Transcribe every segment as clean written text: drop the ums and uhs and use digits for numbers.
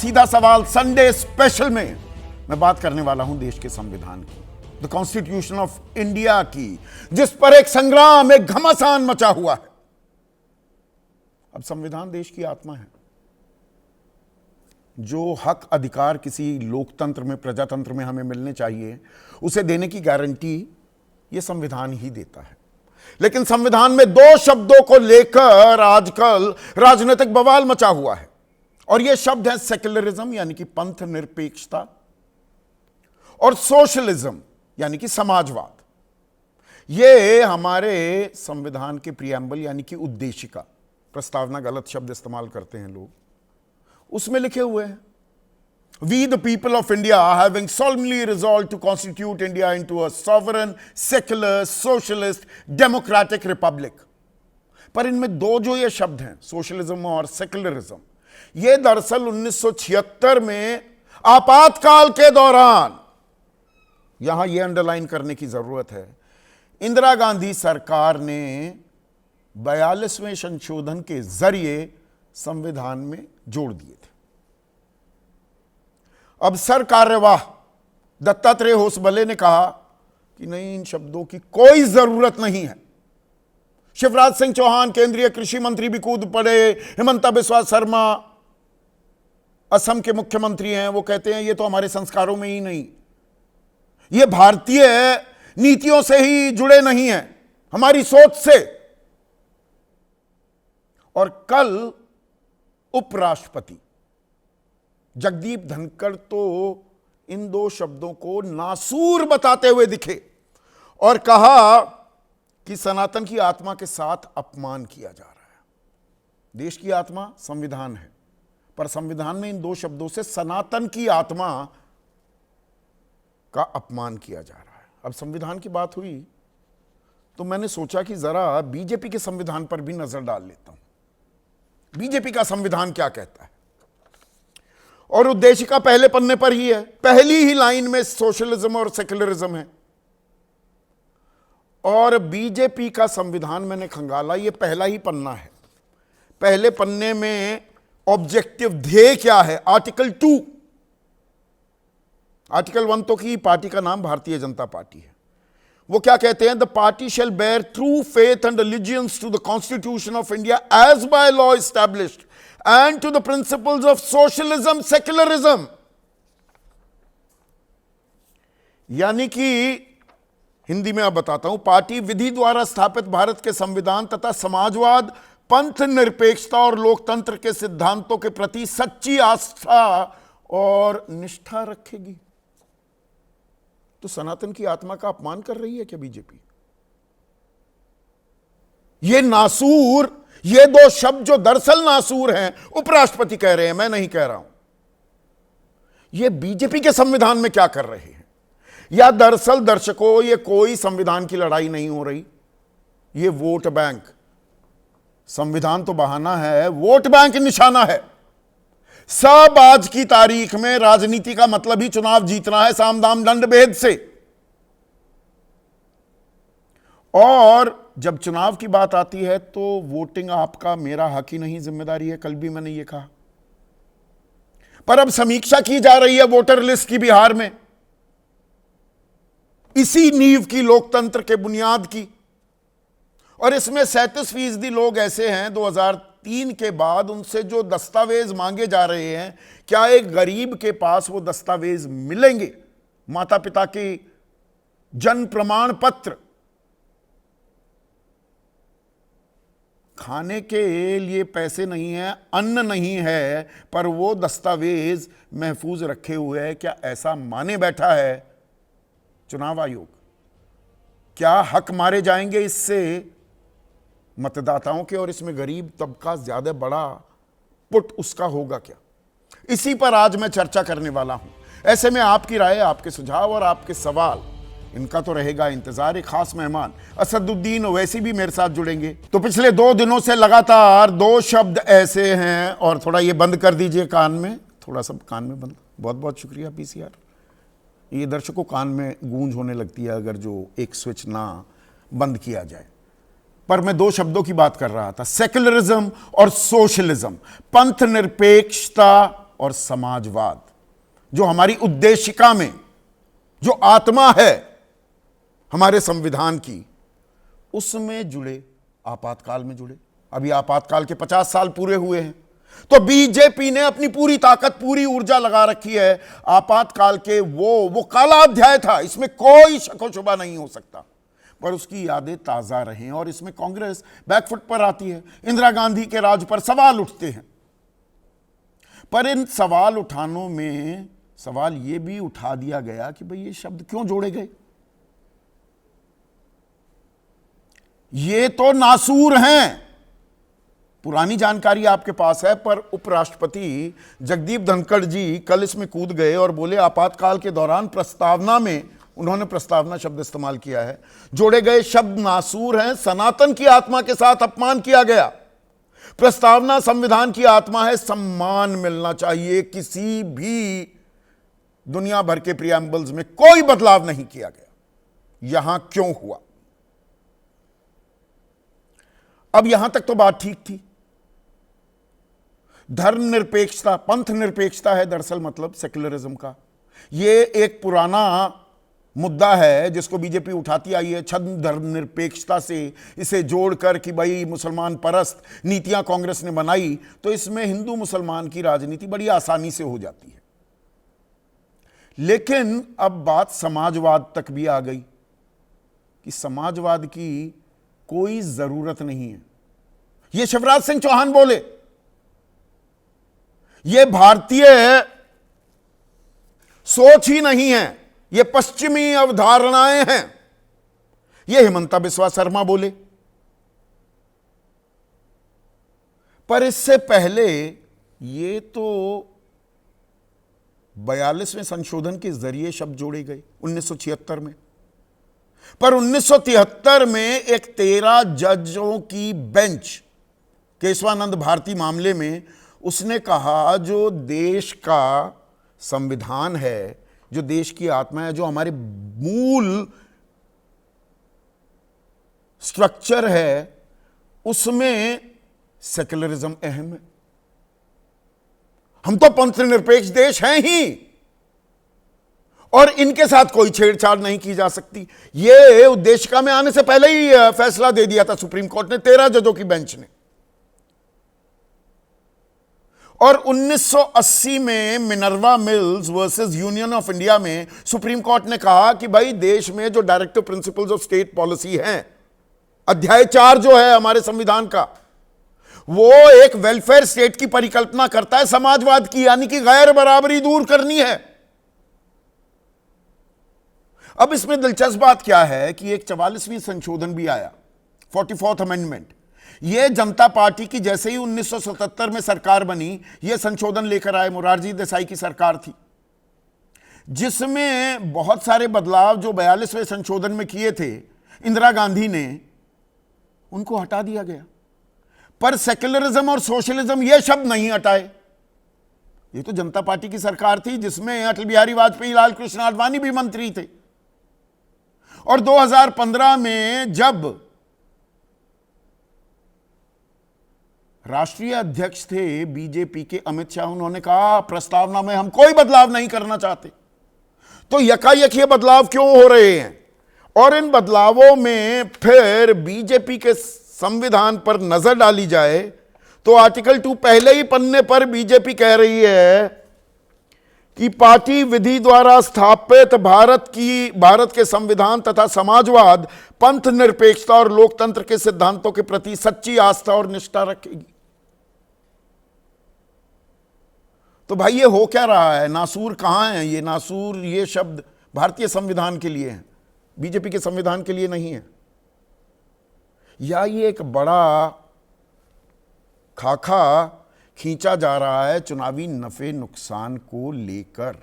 सीधा सवाल Sunday special में मैं बात करने वाला हूं देश के संविधान की, द कॉन्स्टिट्यूशन ऑफ इंडिया की, जिस पर एक संग्राम, एक घमासान मचा हुआ है। अब संविधान देश की आत्मा है। जो हक अधिकार किसी लोकतंत्र में, प्रजातंत्र में हमें मिलने चाहिए, उसे देने की गारंटी यह संविधान ही देता है। लेकिन संविधान में दो शब्दों को लेकर आजकल राजनीतिक बवाल मचा हुआ है, और यह शब्द है सेक्युलरिज्म यानी कि पंथ निरपेक्षता, और सोशलिज्म यानी कि समाजवाद। यह हमारे संविधान के प्रियम्बल यानी कि उद्देशिका, प्रस्तावना गलत शब्द इस्तेमाल करते हैं लोग, उसमें लिखे हुए हैं, We the people of India having solemnly resolved to constitute India into a sovereign, secular, socialist, democratic republic। पर इनमें दो जो ये शब्द हैं, सोशलिज्म और सेक्युलरिज्म, ये दरअसल 1976 में आपातकाल के दौरान, यहां ये अंडरलाइन करने की जरूरत है, इंदिरा गांधी सरकार ने 42वें संशोधन के जरिए संविधान में जोड़ दिए थे। अब सर कार्यवाह दत्तात्रेय होसबले ने कहा कि नहीं, इन शब्दों की कोई जरूरत नहीं है। शिवराज सिंह चौहान केंद्रीय कृषि मंत्री भी कूद पड़े, हिमंता बिस्वा शर्मा असम के मुख्यमंत्री हैं, वो कहते हैं ये तो हमारे संस्कारों में ही नहीं, ये भारतीय नीतियों से ही जुड़े नहीं हैं, हमारी सोच से। और कल उपराष्ट्रपति जगदीप धनखड़ तो इन दो शब्दों को नासूर बताते हुए दिखे और कहा कि सनातन की आत्मा के साथ अपमान किया जा रहा है। देश की आत्मा संविधान है, पर संविधान में इन दो शब्दों से सनातन की आत्मा का अपमान किया जा रहा है। अब संविधान की बात हुई तो मैंने सोचा कि जरा बीजेपी के संविधान पर भी नजर डाल लेता हूं। बीजेपी का संविधान क्या कहता है, और उद्देशिका पहले पन्ने पर ही है, पहली ही लाइन में सोशलिज्म और सेक्युलरिज्म है। और बीजेपी का संविधान मैंने खंगाला, यह पहला ही पन्ना है। पहले पन्ने में ऑब्जेक्टिव ध्येय क्या है, आर्टिकल 2। आर्टिकल 1 तो की पार्टी का नाम भारतीय जनता पार्टी है। वो क्या कहते हैं, the party shall bear true faith and allegiance to the constitution of India as by law established and to the principles of socialism, secularism। यानी कि हिंदी में अब बताता हूं, पार्टी विधि द्वारा स्थापित भारत के संविधान तथा समाजवाद, पंथ निरपेक्षता और लोकतंत्र के सिद्धांतों के प्रति सच्ची आस्था और निष्ठा रखेगी। तो सनातन की आत्मा का अपमान कर रही है क्या बीजेपी? ये नासूर, ये दो शब्द जो दरअसल नासूर हैं, उपराष्ट्रपति कह रहे हैं, मैं नहीं कह रहा हूं। ये बीजेपी के संविधान में क्या कर रहे हैं? या दरअसल दर्शकों, ये कोई संविधान की लड़ाई नहीं हो रही, ये वोट बैंक। संविधान तो बहाना है, वोट बैंक निशाना है। सब आज की तारीख में राजनीति का मतलब ही चुनाव जीतना है, साम दाम दंड भेद से। और जब चुनाव की बात आती है तो वोटिंग आपका मेरा हक ही नहीं, जिम्मेदारी है। कल भी मैंने ये कहा। पर अब समीक्षा की जा रही है वोटर लिस्ट की बिहार में, इसी नींव की, लोकतंत्र के बुनियाद की। और इसमें 37% लोग ऐसे हैं 2003 के बाद उनसे जो दस्तावेज मांगे जा रहे हैं, क्या एक गरीब के पास वो दस्तावेज मिलेंगे? माता पिता की जन्म प्रमाण पत्र, खाने के लिए पैसे नहीं है, अन्न नहीं है, पर वो दस्तावेज महफूज रखे हुए हैं। क्या ऐसा माने बैठा है चुनाव आयोग? क्या हक मारे जाएंगे इससे मतदाताओं के? और इसमें गरीब तबका ज्यादा बड़ा पुट उसका होगा क्या? इसी पर आज मैं चर्चा करने वाला हूं। ऐसे में आपकी राय, आपके सुझाव और आपके सवाल, इनका तो रहेगा इंतजार। एक खास मेहमान असदुद्दीन ओवैसी भी मेरे साथ जुड़ेंगे। तो पिछले 2 दिनों से लगातार 2 शब्द ऐसे हैं, और थोड़ा ये बंद कर दीजिए कान में, थोड़ा सा कान में बंद। बहुत बहुत शुक्रिया पीसीआर। ये दर्शकों कान में गूंज होने लगती है अगर जो एक स्विच ना बंद किया जाए। पर मैं 2 शब्दों की बात कर रहा था, सेक्युलरिज्म और सोशलिज्म, पंथ निरपेक्षता और समाजवाद, जो हमारी उद्देशिका में जो आत्मा है हमारे संविधान की, उसमें जुड़े, आपातकाल में जुड़े। अभी आपातकाल के 50 साल पूरे हुए हैं, तो बीजेपी ने अपनी पूरी ताकत, पूरी ऊर्जा लगा रखी है आपातकाल के वो काला अध्याय था, इसमें कोई शक व शुबा नहीं हो सकता, पर उसकी यादें ताजा रहें। और इसमें कांग्रेस बैकफुट पर आती है, इंदिरा गांधी के राज पर सवाल उठते हैं। पर इन सवाल उठानों में सवाल यह भी उठा दिया गया कि भाई ये शब्द क्यों जोड़े गए, ये तो नासूर हैं। पुरानी जानकारी आपके पास है, पर उपराष्ट्रपति जगदीप धनखड़ जी कल इसमें कूद गए और बोले आपातकाल के दौरान प्रस्तावना में, उन्होंने प्रस्तावना शब्द इस्तेमाल किया है, जोड़े गए शब्द नासूर हैं, सनातन की आत्मा के साथ अपमान किया गया। प्रस्तावना संविधान की आत्मा है, सम्मान मिलना चाहिए, किसी भी दुनिया भर के प्रियम्बल्स में कोई बदलाव नहीं किया गया। यहां क्यों हुआ? अब यहां तक तो बात ठीक थी। धर्मनिरपेक्षता, पंथ निरपेक्षता है दरअसल मतलब सेक्युलरिज्म का। यह एक पुराना मुद्दा है जिसको बीजेपी उठाती आई है, छद्म धर्मनिरपेक्षता से इसे जोड़कर कि भाई मुसलमान परस्त नीतियां कांग्रेस ने बनाई, तो इसमें हिंदू मुसलमान की राजनीति बड़ी आसानी से हो जाती है। लेकिन अब बात समाजवाद तक भी आ गई कि समाजवाद की कोई जरूरत नहीं है। यह शिवराज सिंह चौहान बोले, यह भारतीय सोच ही नहीं है, यह पश्चिमी अवधारणाएं हैं। यह हिमंता बिस्वा शर्मा बोले। पर इससे पहले ये तो 42वें संशोधन के जरिए शब्द जोड़े गए 1976 में। पर 1973 में एक 13 जजों की बेंच केशवानंद भारती मामले में उसने कहा जो देश का संविधान है, जो देश की आत्मा है, जो हमारे मूल स्ट्रक्चर है, उसमें सेक्युलरिज्म अहम है। हम तो पंथ निरपेक्ष देश हैं ही, और इनके साथ कोई छेड़छाड़ नहीं की जा सकती। यह उद्देशिका में आने से पहले ही फैसला दे दिया था सुप्रीम कोर्ट ने, 13 जजों की बेंच ने। और 1980 में Minerva mills versus union of India में सुप्रीम कोर्ट ने कहा कि भाई देश में जो directive principles of state policy हैं, अध्याय 4 जो है हमारे संविधान का, वो एक वेलफेयर स्टेट की परिकल्पना करता है, समाजवाद की, यानी कि गैर बराबरी दूर करनी है। अब इसमें दिलचस्प बात क्या है कि एक 44वीं संशोधन भी आया, 44th अमेंडमेंट। यह जनता पार्टी की जैसे ही 1977 में सरकार बनी, यह संशोधन लेकर आए, मोरारजी देसाई की सरकार थी, जिसमें बहुत सारे बदलाव जो 42वें संशोधन में किए थे इंदिरा गांधी ने, उनको हटा दिया गया। पर सेक्युलरिज्म और सोशलिज्म ये शब्द नहीं हटाए। ये तो जनता पार्टी की सरकार थी जिसमें अटल बिहारी वाजपेयी, लाल कृष्ण आडवाणी भी मंत्री थे। और 2015 में जब राष्ट्रीय अध्यक्ष थे बीजेपी के अमित शाह, उन्होंने कहा प्रस्तावना में हम कोई बदलाव नहीं करना चाहते। तो यकायक ये बदलाव क्यों हो रहे हैं? और इन बदलावों में फिर बीजेपी के संविधान पर नजर डाली जाए तो आर्टिकल 2 पहले ही पन्ने पर बीजेपी कह रही है कि पार्टी विधि द्वारा स्थापित भारत के संविधान तथा समाजवाद, पंथ निरपेक्षता और लोकतंत्र के सिद्धांतों के प्रति सच्ची आस्था और निष्ठा रखेगी। तो भाई ये हो क्या रहा है? नासूर कहां है? ये नासूर, ये शब्द भारतीय संविधान के लिए है, बीजेपी के संविधान के लिए नहीं है। या ये एक बड़ा खाका खींचा जा रहा है चुनावी नफे नुकसान को लेकर।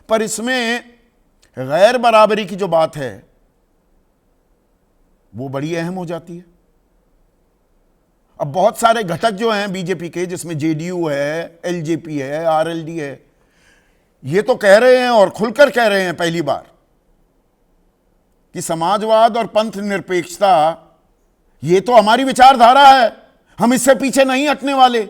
पर इसमें गैर बराबरी की जो बात है वो बड़ी अहम हो जाती है। अब बहुत सारे घटक जो हैं बीजेपी के, जिसमें जेडीयू है, एलजेपी है, आरएलडी है, ये तो कह रहे हैं और खुलकर कह रहे हैं पहली बार कि समाजवाद और पंथ निरपेक्षता ये तो हमारी विचारधारा है, हम इससे पीछे नहीं हटने वाले।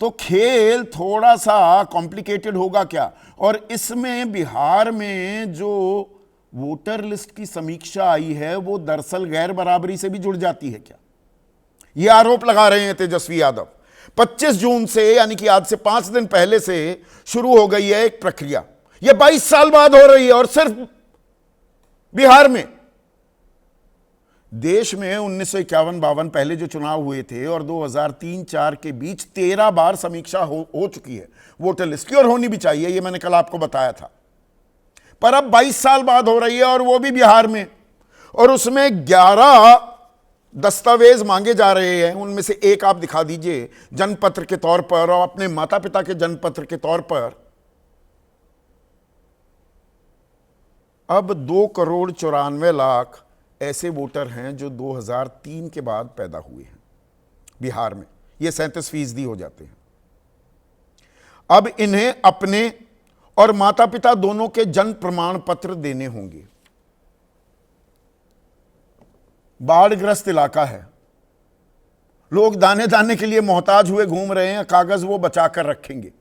तो खेल थोड़ा सा कॉम्प्लिकेटेड होगा क्या? और इसमें बिहार में जो वोटर लिस्ट की समीक्षा आई है वो दरअसल गैर बराबरी से भी जुड़ जाती है क्या? ये आरोप लगा रहे हैं तेजस्वी यादव। 25 जून से, यानी कि आज से 5 दिन पहले से शुरू हो गई है एक प्रक्रिया। ये 22 साल बाद हो रही है और सिर्फ बिहार में। देश में 1951-52 पहले जो चुनाव हुए थे और 2003-4 के बीच 13 बार समीक्षा हो चुकी है वोटर लिस्ट की, और होनी भी चाहिए, ये मैंने कल आपको बताया था। पर अब 22 साल बाद हो रही है और वो भी बिहार में, और उसमें 11 दस्तावेज मांगे जा रहे हैं। उनमें से एक आप दिखा दीजिए जन्मपत्र के तौर पर, और अपने माता पिता के जन्मपत्र के तौर पर। अब 2,94,00,000 ऐसे वोटर हैं जो 2003 के बाद पैदा हुए हैं बिहार में। ये 37% हो जाते हैं। अब इन्हें अपने और माता पिता दोनों के जन्म प्रमाण पत्र देने होंगे। बाढ़ग्रस्त इलाका है, लोग दाने दाने के लिए मोहताज हुए घूम रहे हैं, कागज वो बचा कर रखेंगे।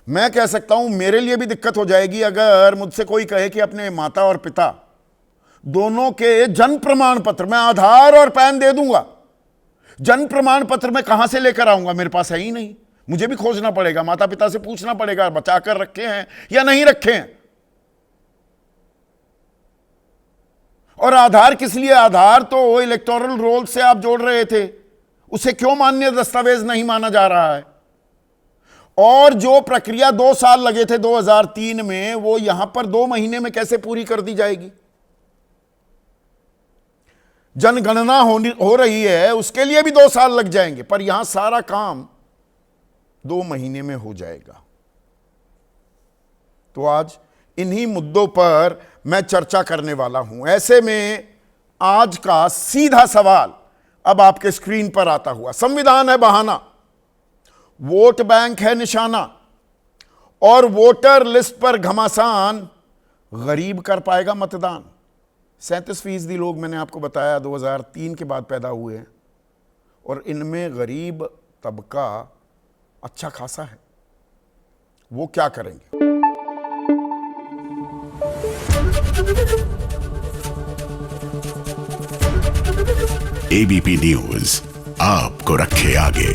मैं कह सकता हूं मेरे लिए भी दिक्कत हो जाएगी अगर मुझसे कोई कहे कि अपने माता और पिता दोनों के जन्म प्रमाण पत्र, मैं आधार और पैन दे दूंगा, जन्म प्रमाण पत्र मैं कहां से लेकर आऊंगा? मेरे पास है ही नहीं, मुझे भी खोजना पड़ेगा, माता पिता से पूछना पड़ेगा बचाकर रखे हैं या नहीं रखे हैं। और आधार किस लिए? आधार तो इलेक्टोरल रोल से आप जोड़ रहे थे, उसे क्यों मान्य दस्तावेज नहीं माना जा रहा है? और जो प्रक्रिया 2 साल लगे थे 2003 में, वो यहां पर 2 महीने में कैसे पूरी कर दी जाएगी? जनगणना हो रही है, उसके लिए भी 2 साल लग जाएंगे, पर यहां सारा काम 2 महीने में हो जाएगा। तो आज इन्हीं मुद्दों पर मैं चर्चा करने वाला हूं। ऐसे में आज का सीधा सवाल अब आपके स्क्रीन पर आता हुआ, संविधान है बहाना, वोट बैंक है निशाना, और वोटर लिस्ट पर घमासान, गरीब कर पाएगा मतदान। 37% लोग मैंने आपको बताया 2003 के बाद पैदा हुए हैं, और इनमें गरीब तबका अच्छा खासा है। वो क्या करेंगे? एबीपी न्यूज आपको रखे आगे।